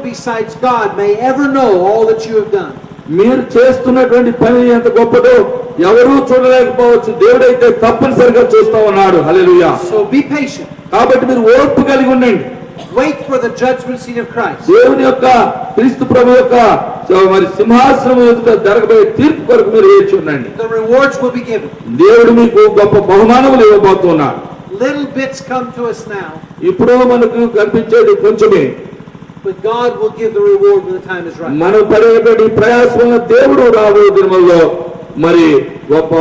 besides God may ever know all that you have done. మీరు చేస్తున్నటువంటి పని ఎంత గొప్పదో ఎవరూ చూడలేకపోవచ్చు, దేవుడైతే తప్పనిసరిగా చూస్తా ఉన్నాడు. హల్లెలూయా. So be patient. కాబట్టి మీరు ఓర్పు కలిగి ఉండండి. Wait for the judgment seat of Christ. దేవుని యొక్క క్రీస్తు ప్రభు యొక్క మరి సింహాసనం ఎదుట జరగబోయే తీర్పు కొరకు మీరు వేచి ఉండండి. The rewards will be given. దేవుడు మీకు గొప్ప బహుమానములు ఇవ్వబోతున్నాడు. Little bits come to us now. ఇప్పుడు మనకు కనిపించేది కొంచెమే. But God will give the reward when the time is right. మనం పడేటువంటి ప్రయాసంలో దేవుడు రాబోయే దినముల్లో మరి గొప్ప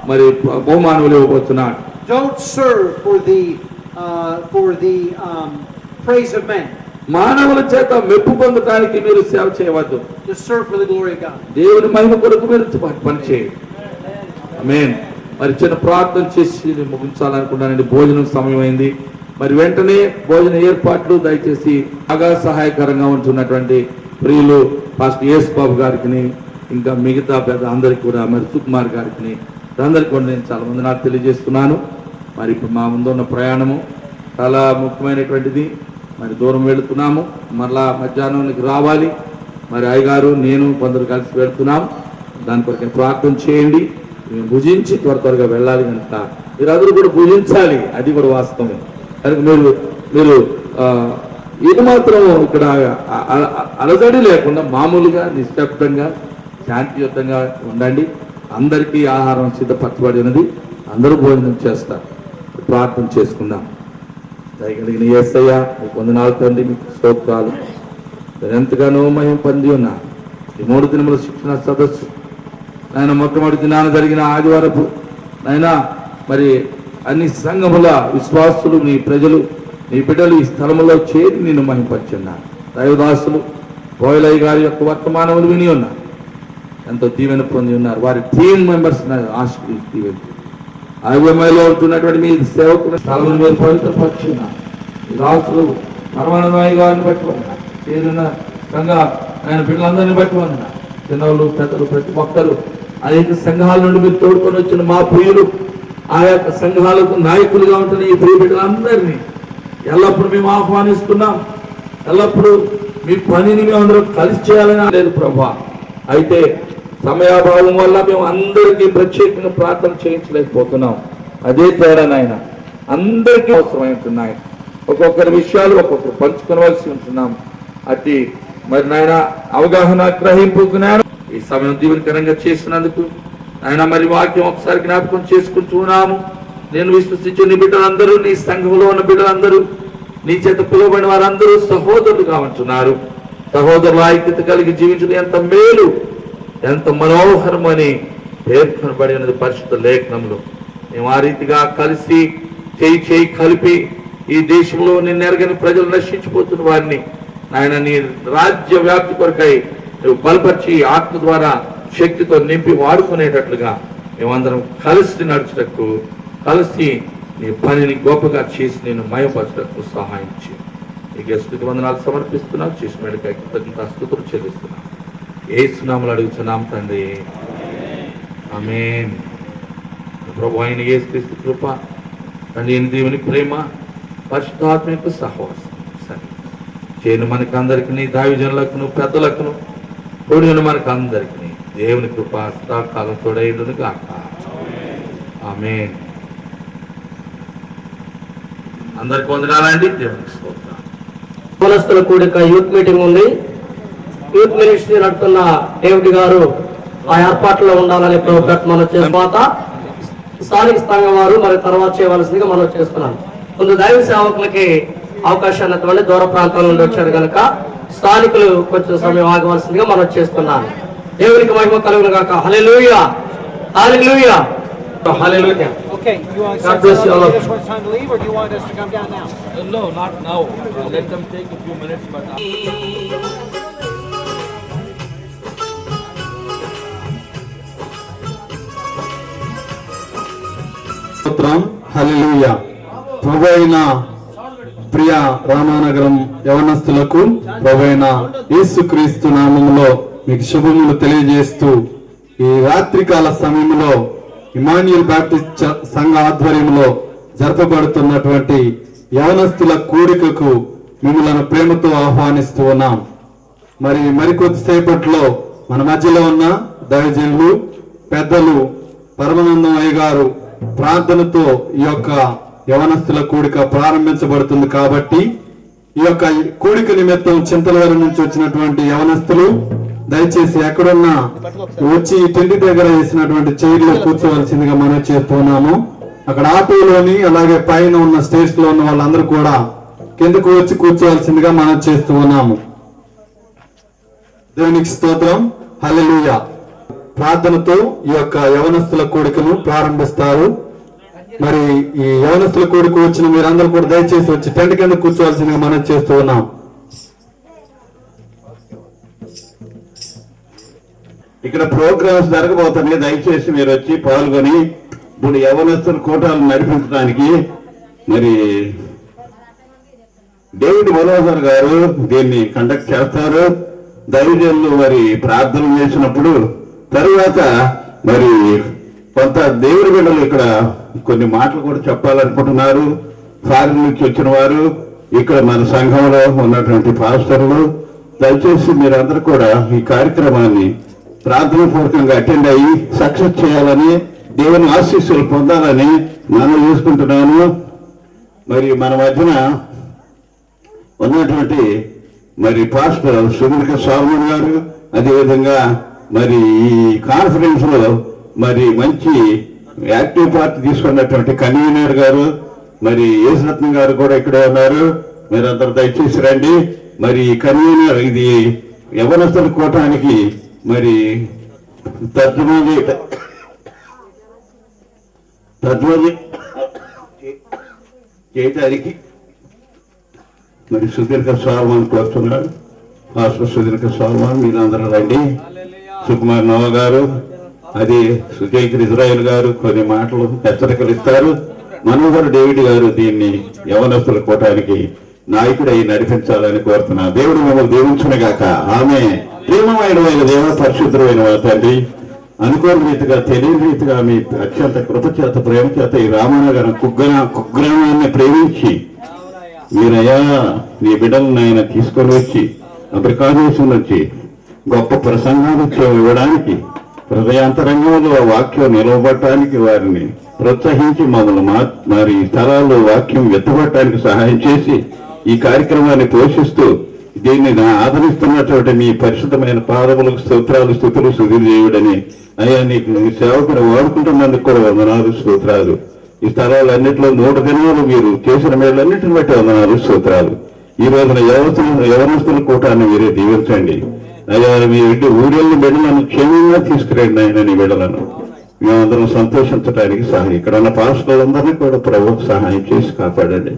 మరి బహుమానములు ఇవ్వబోతున్నాడు. Don't serve for the praise of man. మానవుల చేత మెప్పు పొందడానికి మీరు సేవ చేయవద్దు. Just serve for the glory of God. దేవుని మహిమ కొరకు మీరు పని చేయండి. ఆమేన్. మరి చిన్న ప్రార్థన చేసి ముగించాలనుకున్నానండి. భోజనం సమయం అయింది. మరి వెంటనే భోజన ఏర్పాట్లు దయచేసి బాగా సహాయకరంగా ఉంటున్నటువంటి ప్రియులు పాస్టర్ యేసు బాబు గారికి, ఇంకా మిగతా పెద్ద అందరికి కూడా, మరి సుకుమార్ గారికి అందరికి కూడా నేను చాలా వందనాలు తెలియజేస్తున్నాను. మరి ఇప్పుడు మా ముందున్న ప్రయాణము చాలా ముఖ్యమైనటువంటిది. మరి దూరం వెళుతున్నాము, మరలా మధ్యాహ్నానికి రావాలి. మరి అయ్యగారు నేను కొందరు కలిసి వెళుతున్నాం. దాని కొరకు ప్రార్థన చేయండి. మేము భుజించి త్వరగా వెళ్ళాలి కనుక మీరందరూ కూడా భుజించాలి, అది కూడా వాస్తవం. కనుక మీరు ఇది మాత్రం ఇక్కడ అలజడి లేకుండా మామూలుగా నిశ్శబ్దంగా శాంతియుతంగా ఉండండి. అందరికీ ఆహారం సిద్ధపరచబడి ఉన్నది, అందరూ భోజనం చేస్తారు. ప్రార్థన చేసుకుందాం. దయగలిగిన యేసయ్య మీకు వందనాలు తండ్రి, మీకు స్తోత్రాలు. నేను ఎంతగానో మహిమ పొంది ఉన్నా. ఈ 3 దినముల శిక్షణ సదస్సు నాయన మొట్టమొదటి దినాన జరిగిన ఆదివారపు నాయన మరి అన్ని సంఘముల విశ్వాసులు, నీ ప్రజలు, నీ బిడ్డలు ఈ స్థలములో చేరి నిన్ను మహిమపరుచున్నారు. దైవదాసులు బోయలయ్య గారి యొక్క వర్తమానములు విని ఉన్నారు, ఎంతో దీవెన పొంది ఉన్నారు. వారి టీమ్ మెంబర్స్ ఆశీర్వదించి దీవెన ఐఎంఐలో ఉంటున్నటువంటి మీ సేవకులు స్థలములు మీరు పవిత్రపరుచున్నారు. ఈ దాసులు పరమానందమయ్య గారిని బట్టి ఉన్నారు, చేరిన సంఘ ఆయన బిడ్డలందరినీ బట్టి ఉన్నారు. చిన్నవాళ్ళు పెద్దలు ప్రతి ఒక్కరు అనేక సంఘాల నుండి మీరు తోడుకొని వచ్చిన మా ప్రియులు, ఆ యొక్క సంఘాలకు నాయకులుగా ఉంటున్న ఈ ప్రియ బిడ్డలందరినీ ఎల్లప్పుడూ మేము ఆహ్వానిస్తున్నాం. ఎల్లప్పుడూ మీ పనిని మేము అందరూ కలిసి చేయాలని లేదు ప్రభా. అయితే సమయాభావం వల్ల మేము అందరికీ ప్రత్యేకంగా ప్రార్థన చేయించలేకపోతున్నాం. అదే తేడా నాయన, అందరికీ అవసరమవుతున్నాయి. ఒక్కొక్కరి విషయాలు ఒక్కొక్కరు పంచుకోవలసి ఉంటున్నాం. అతి మరి నాయన అవగాహన, గ్రహింపు, జ్ఞానం ఈ సమయం దీవెనకరంగా చేసినందుకు ఆయన మరి వాక్యం ఒకసారి జ్ఞాపకం చేసుకుంటున్నాము. నేను విశ్వసించే నీ బిడ్డలందరూ, నీ సంఘంలో ఉన్న బిడ్డలందరూ, నీ చేత పిలువబడిన వారందరూ సహోదరులుగా ఉంటున్నారు. సహోదరుల ఐక్యత కలిగి జీవించడం ఎంత మేలు, ఎంత మనోహరం అని పేర్కొనబడినది పరిశుద్ధ లేఖనంలో. మేము ఆ రీతిగా కలిసి చేయి కలిపి ఈ దేశంలో నిన్ను ఎరగని ప్రజలు నశించిపోతున్న వారిని నాయన నీ రాజ్య వ్యాప్తి కొరకై నువ్వు బలపరిచి ఆత్మ ద్వారా శక్తితో నింపి వాడుకునేటట్లుగా మేమందరం కలిసి నడుచుటకు, కలిసి నీ పనిని గొప్పగా చేసి నేను మయపరచటకు సహాయం చేయి. నీకు స్తుతి వందనాలు సమర్పిస్తున్నావు. చేసి మేడకాయ స్తుతులు చెల్లిస్తున్నాం. యేసు నామములో అడుగుచున్నాం తండ్రి, ఆమేన్. ప్రభు అయిన యేసుక్రీస్తు కృప, తండ్రి అయిన దేవుని ప్రేమ, పరిశుద్ధాత్మ యొక్క సహవాసం చేయను మనకు అందరికీ, దైవజనులకు, పెద్దలకు, తోడిన మనకు అందరికీ దేవుని కృప సదాకాలం తోడైండును గాక. ఆమేన్. అందరికి వందనాలండి. దేవునికి స్తోత్రం. యవనస్తుల కూడిక యూత్ మీటింగ్ ఉంది. యూత్ మినిస్ట్రీ నడుపుతున్న డేవిడ్ గారు ఆ ఏర్పాట్లో ఉండాలని ప్రభుత్వం మనం తర్వాత స్థానిక సంఘం వారు మరి తర్వాత చేయవలసిందిగా మనం చేస్తున్నాం. ముందు దైవ సేవకులకి అవకాశాన్ని ఇవ్వండి. దూర ప్రాంతాల నుండి వచ్చారు కనుక స్థానికులు కొంచెం సమయం ఆగవలసిందిగా మనం చేస్తున్నాను. దేవునికి మహిమ కలుగును గాక. హల్లెలూయా, హల్లెలూయా, హల్లెలూయా. Okay, you want to God bless you all. time to leave, or do you want us to come down now? No, not now. Let them take a few minutes, but హల్లెలూయా. ప్రభువైన ప్రియ రామానగరం యవనస్తులకు ప్రభువైన యేసుక్రీస్తు నామములో మీకు శుభములు తెలియజేస్తూ, ఈ రాత్రికాల సమయంలో ఇమాన్యుయల్ బాప్టిస్ట్ సంఘ ఆధ్వర్యంలో జరపబడుతున్నటువంటి యవనస్తుల కూడికకు మిమ్మల్ని ప్రేమతో ఆహ్వానిస్తూ ఉన్నాం. మరికొద్దిసేపట్లో మన మధ్యలో ఉన్న దైవజనులు పెద్దలు పరమానందం అయ్య గారు ప్రార్థనతో ఈ యొక్క యవనస్తుల కూడిక ప్రారంభించబడుతుంది. కాబట్టి ఈ యొక్క కూడిక నిమిత్తం చింతలవారి నుంచి వచ్చినటువంటి యవనస్తులు దయచేసి ఎక్కడున్నా వచ్చి టెంట్ దగ్గర వేసినటువంటి చైర్లో కూర్చోవలసిందిగా మనం చేస్తున్నాము. అక్కడ ఆటోలోని అలాగే పైన ఉన్న స్టేజ్ లో ఉన్న వాళ్ళందరూ కూడా కిందకు వచ్చి కూర్చోవలసిందిగా మనం చేస్తూ ఉన్నాము. దేవునికి స్తోత్రం. హల్లెలూయా. ప్రార్థనతో ఈ యొక్క యవనస్తుల కూడికను ప్రారంభిస్తారు. మరి ఈ యవనస్తుల కూడిక వచ్చిన మీరందరూ కూడా దయచేసి వచ్చి టెంట్ కింద కూర్చోవలసిందిగా మనం చేస్తూ ఉన్నాం. ఇక్కడ ప్రోగ్రామ్స్ జరగబోతున్నాయి. దయచేసి మీరు వచ్చి పాల్గొని ఇప్పుడు యవనస్తుల కూటాలను నడిపించడానికి మరి డేవిడ్ మనోహర్ గారు దీన్ని కండక్ట్ చేస్తారు. దైవజనులు మరి ప్రార్థన చేసినప్పుడు తరువాత మరి కొంత దేవుడి బిడ్డలు ఇక్కడ కొన్ని మాటలు కూడా చెప్పాలనుకుంటున్నారు. ఫారిన్ నుంచి వచ్చిన వారు, ఇక్కడ మన సంఘంలో ఉన్నటువంటి పాస్టర్లు, దయచేసి మీరందరూ కూడా ఈ కార్యక్రమాన్ని ప్రార్థన పూర్వకంగా అటెండ్ అయ్యి సక్సెస్ చేయాలని, దేవుని ఆశీస్సులు పొందాలని మనం చూసుకుంటున్నాను. మరి మన మధ్యన ఉన్నటువంటి మరి పాస్టర్ సుధీర్ సాల్మన్ గారు, అదేవిధంగా మరి ఈ కాన్ఫరెన్స్ లో మరి మంచి యాక్టివ్ పార్టీ తీసుకున్నటువంటి కన్వీనర్ గారు, మరి యేసురత్నం గారు కూడా ఇక్కడే ఉన్నారు. మీరందరూ దయచేసి రండి. మరి కన్వీనర్ ఇది యవనస్తుల కూటానికి మరి తర్జుమా చేయడానికి మరి సుదీర్ఘ సాల్మాన్ కోరుతున్నారు. పాస్టర్ సుదీర్ఘ సాల్మాన్ మీరందరూ రండి. సుకుమార్ నవ గారు, అది సుజైక్ ఇజ్రాయెల్ గారు కొన్ని మాటలు హెచ్చరికలు ఇస్తారు. మనోహర్ డేవిడ్ గారు దీన్ని యవనస్తుల కూటానికి నాయకుడై నడిపించాలని కోరుతున్నా. దేవుడు మిమ్మల్ని దీవించునుగాక. ఆమె ప్రేమమైన దేవ పరిశుద్ధమైన తండ్రి, అనుకోని రీతిగా తెలియని రీతిగా మీ అత్యంత కృప చేత ప్రేమ చేత ఈ రామనగరం కుగ్రామాన్ని ప్రేమించి మీరయ్యా నీ బిడ్డలను ఆయన తీసుకొని వచ్చి అమెరికా దేశం నుంచి గొప్ప ప్రసంగాలు ఇవ్వడానికి, హృదయాంతరంగంలో వాక్యం నిలవబట్టడానికి వారిని ప్రోత్సహించి మమ్మల్ని మరి స్థలాల్లో వాక్యం ఎత్తబట్టడానికి సహాయం చేసి ఈ కార్యక్రమాన్ని పోషిస్తూ దీన్ని ఆదరిస్తున్నటువంటి మీ పరిశుద్ధమైన పాదములకు స్తోత్రాలు, స్తుతులు, సుధీర్ దేవుడని అయ్యా నీకు సేవకుని వాడుకుంటున్నందుకు కూడా వందనాలు, స్తోత్రాలు. ఈ స్థలాలన్నింటిలో 100 దినాలు మీరు చేసిన మేళ్ళన్నింటిని బట్టి వందనాలు, స్తోత్రాలు. ఈ రోజున యవనస్తుల కూటాన్ని మీరే దీవించండి అయ్యా. మీ ఇంటి ఊరేళ్ళ బిడ్డలను క్షేమంగా తీసుకురండి ఆయన. నీ బిడ్డలను మేమందరం సంతోషించడానికి సహాయం, ఇక్కడ ఉన్న పాస్టర్లందరినీ కూడా ప్రభువుకు సహాయం చేసి కాపాడండి.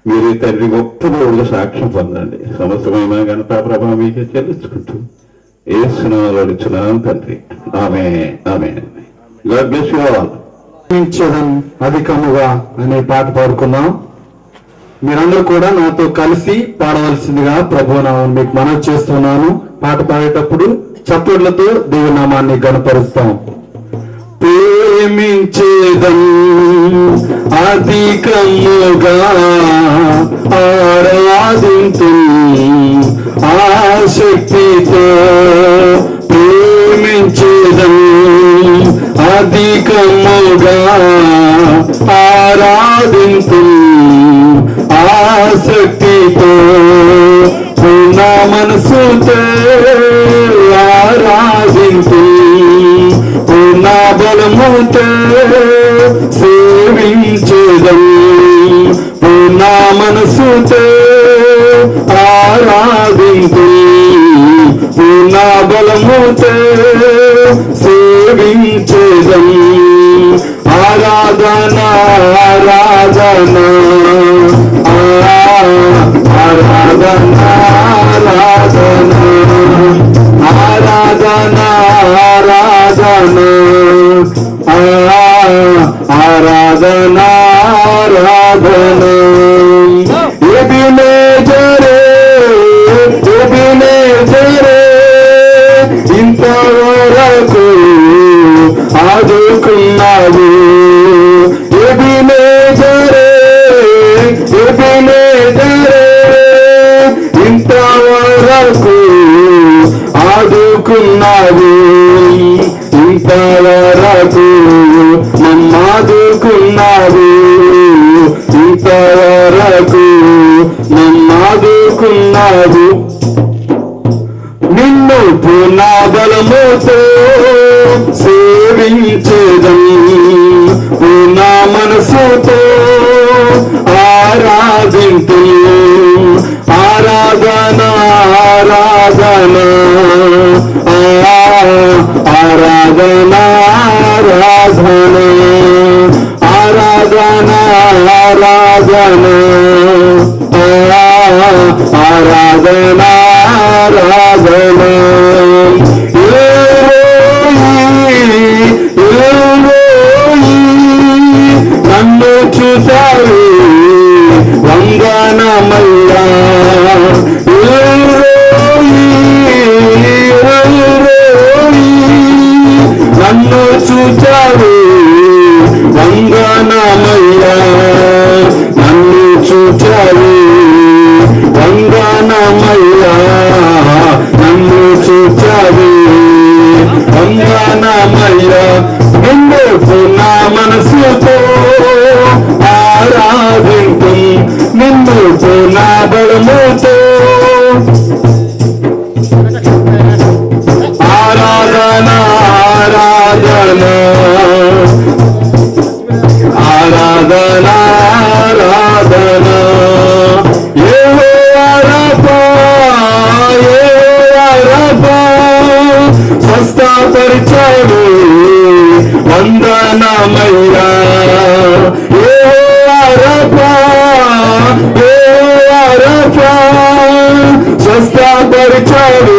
మీరు తండ్రి గొప్ప దేవుడిగా సాక్ష్యం పొందండి. సమస్తమైన ఘనతా ప్రభావం మీకే చెల్లించుకుంటూ యేసునామములో అడుగుచున్నాం తండ్రి. ఆమేన్, ఆమేన్. God bless you all. అధికముగా అనే పాట పాడుకున్నాం. మీరందరూ కూడా నాతో కలిసి పాడవలసిందిగా ప్రభునామం మీకు మనవి చేస్తున్నాను. పాట పాడేటప్పుడు చప్పట్లతో దేవుని నామాన్ని గణపరుస్తాం. ప్రేమించేదం అధికముగా ఆరాధింతు ఆసక్తితో, ప్రేమించేదం అధికముగా ఆరాధింతు ఆసక్తితో, పూర్ణ మనసుతో ఆరాధింతు పూర్ణ బలముతో సేవించేదం, పూర్ణ మనసుతో ఆరాధింతు పూర్ణ బలముతో సేవించేదం. ఆరాధన ఆరాధన ఆరాధన ఆరాధన ఆరాధన ఆరాధన ఆరాధన ఆరాధన. ఎబినేజరే ఎబినేజరే ఇంతవరకు ఆదుకున్నావు. ఎబినేజరే ఎబినేజరే వరకు ఆదుకున్నావు, ఇంతవరకు నమ్మాదుకున్నావు, ఇంతవరకు నమ్మాదుకున్నావు. నిన్ను పునాబలముతో సేవించేదం, పునా మనసుతో ఆరాధింతు, ఆరాధన ఆరాధన ఆరాధన ఆరాధన ఆరాధన ఆరాధన ఆరాధన ఆరాధన. నన్ను చూసావు వందనమయ్యా, నన్ను చూచావు వందనమయ్యా, నన్ను చూచావు వందనమయ్యా, నన్ను చూచావు వందనమయ్యా. నిన్ను పునా మనసుతో ఆరాధింతు, నిన్ను పునా బలముతో ఆరాధన ఆరాధన ఆరాధన ఆరాధన. స్వస్థపరిచాడు వందనమయ్యా, స్వస్థపరిచాడు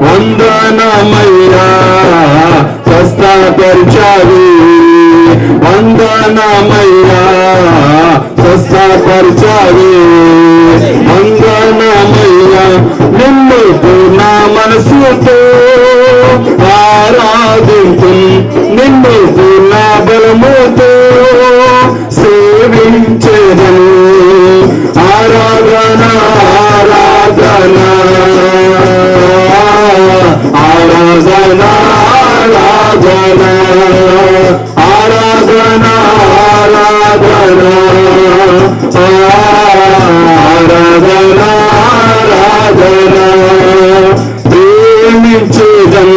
వందనమయ్యా, స్వస్థపరిచాడు వందనమయ్యా, స్వస్థపరిచాడు వందనమయ్యా. నిన్ను పూర్ణ మనసుతో ఆరాధింతు, నిన్ను పూర్ణ బలముతో సేవించెదను, ఆరాధన ఆరాధన ఆరాధన ఆరాధన ఆరాధన ఆరాధన ఆరాధన ఆరాధన. ప్రేమించేదం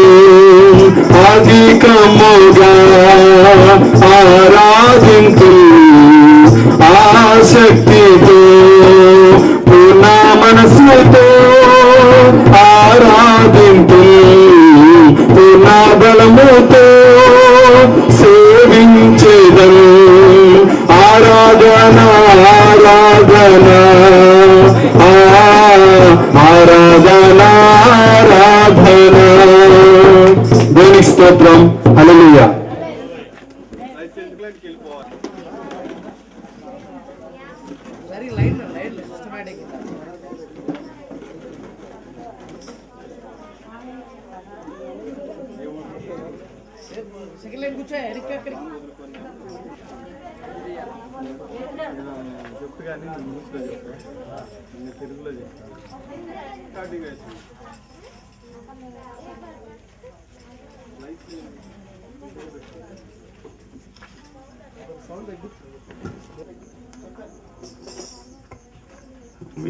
అధికముగా ఆరాధింతు, ఆసక్తితో పూర్ణ మనసుతో ఆరాధింతు, పూర్ణ బలముతో సేవించేదం, ఆరాధన ఆరాధన ఆరాధన ఆరాధన. దేవునికి స్తోత్రం. హల్లెలూయా.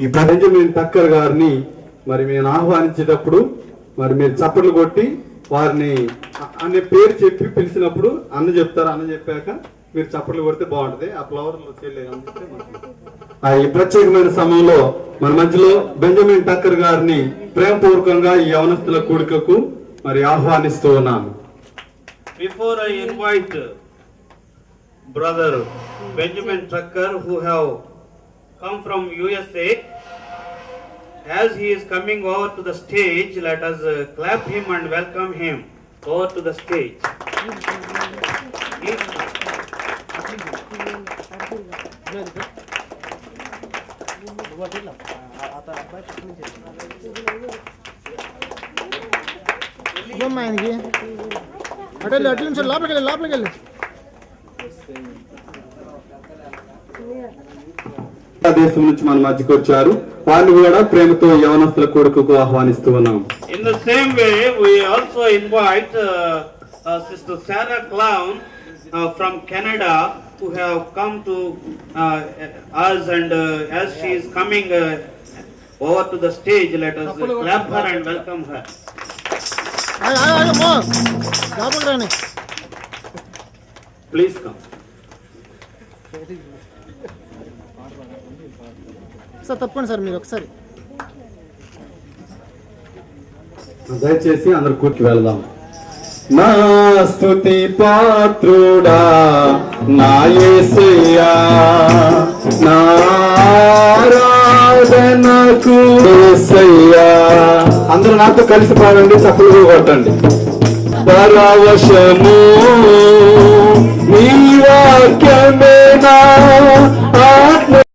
ఈ బెంజమిన్ టక్కర్ గారిని మరి నేను ఆహ్వానించేటప్పుడు మరి మీరు చప్పట్లు కొట్టి వారిని అనే పేరు చెప్పి పిలిచినప్పుడు అన్న చెప్తారు, అన్న చెప్పాక మీరు చప్పట్లు కొడితే బాగుంటది. ఆ ఫ్లవర్ ఈ ప్రత్యేకమైన సమయంలో మన మధ్యలో బెంజమిన్ టక్కర్ గారిని ప్రేమపూర్వకంగా ఈ యవనస్తుల కూడికకు మరి ఆహ్వానిస్తూ ఉన్నాను. Before I invite brother Benjamin Tucker, who have come from USA, as he is coming over to the stage, let us clap him and welcome him over to the stage. దేశం నుంచి మన మధ్యకు వచ్చారు. వారిని కూడా ప్రేమతో యవనస్తుల కూడికకు ఆహ్వానిస్తూ ఉన్నాం. In the same way, we also invite Sister Sarah Clown from Canada, who have come to us, and as she is coming over to the stage, let us clap her and welcome her. Please come. Sir తప్పండి sir మీరు ఒకసారి దయచేసి అందరు కూర్చి వెళ్దాం. నా స్తుతి పాత్రుడా నా యేసయ్యా, నా ఆరాధనకు యేసయ్యా. అందరూ నాతో కలిసి పాడండి, చప్పులు కొట్టండి. పరవశము నీ వాక్యమే నా ఆత్మ